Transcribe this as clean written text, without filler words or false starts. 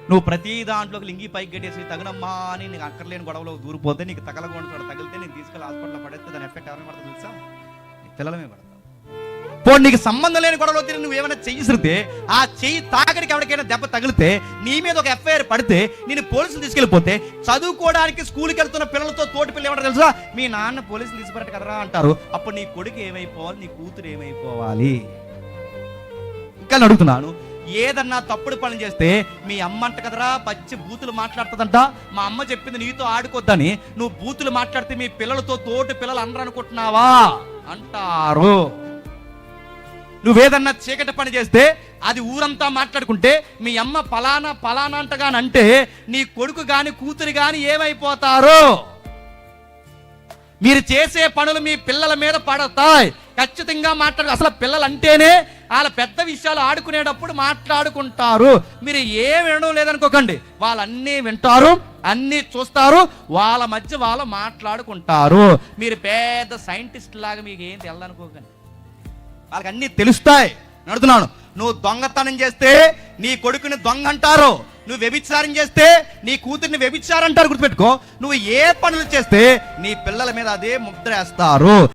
నువ్వు ప్రతి దాంట్లోకి లింగి పైకి గట్టేసి తగినమ్మా అని నీకు అక్కర్లేని గొడవలో దూరిపోతే, నీకు తగలకుండా తగిలితే నేను తీసుకెళ్ళి హాస్పిటల్లో పడేస్తే దాని ఎఫెక్ట్ ఎవరైనా పడుతుంది తెలుసా? నీ పిల్లలమే పడతావు. పో, నీకు సంబంధం లేని గొడవలో తిరిగి నువ్వు ఏమైనా చెయ్యిసిరితే, ఆ చెయ్యి తాకడికి ఎవరికైనా దెబ్బ తగిలితే, నీ మీద ఒక ఎఫ్ఐఆర్ పడితే, నేను పోలీసులు తీసుకెళ్ళిపోతే, చదువుకోవడానికి స్కూల్కి వెళ్తున్న పిల్లలతో తోటి పిల్లలు ఏమంటారు తెలుసా? మీ నాన్న పోలీసులు తీసుకున్నట్టు కదరా అంటారు. అప్పుడు నీ కొడుకు ఏమైపోవాలి, నీ కూతురు ఏమైపోవాలి? ఇంకా అడుగుతున్నాను, ఏదన్నా తప్పుడు పని చేస్తే మీ అమ్మ అంట కదరా పచ్చి బూతులు మాట్లాడుతుందంట, మా అమ్మ చెప్పింది నీతో ఆడుకోద్దని, నువ్వు బూతులు మాట్లాడితే మీ పిల్లలతో తోటి పిల్లలు అందరూ అనుకుంటున్నావా అంటారు. నువ్వేదన్నా చీకటి పని చేస్తే అది ఊరంతా మాట్లాడుకుంటే, మీ అమ్మ పలానా పలానా అంటగానంటే నీ కొడుకు గాని కూతురు గాని ఏమైపోతారు? మీరు చేసే పనులు మీ పిల్లల మీద పడతాయి. ఖచ్చితంగా మాట్లాడు. అసలు పిల్లలు అంటేనే వాళ్ళ పెద్ద విషయాలు ఆడుకునేటప్పుడు మాట్లాడుకుంటారు. మీరు ఏం వినడం లేదనుకోకండి, వాళ్ళన్నీ వింటారు, అన్నీ చూస్తారు, వాళ్ళ మధ్య వాళ్ళు మాట్లాడుకుంటారు. మీరు పెద్ద సైంటిస్ట్ లాగా మీకు ఏం తెలదనుకోకండి, వాళ్ళకి అన్నీ తెలుస్తాయి. అడుగుతున్నాను, నువ్వు దొంగతనం చేస్తే నీ కొడుకుని దొంగ అంటారు, నువ్వు వ్యభిచారం చేస్తే నీ కూతుర్ని వ్యభిచారం అంటారు. గుర్తుపెట్టుకో, నువ్వు ఏ పనులు చేస్తే నీ పిల్లల మీద అదే ముద్ర వేస్తారు.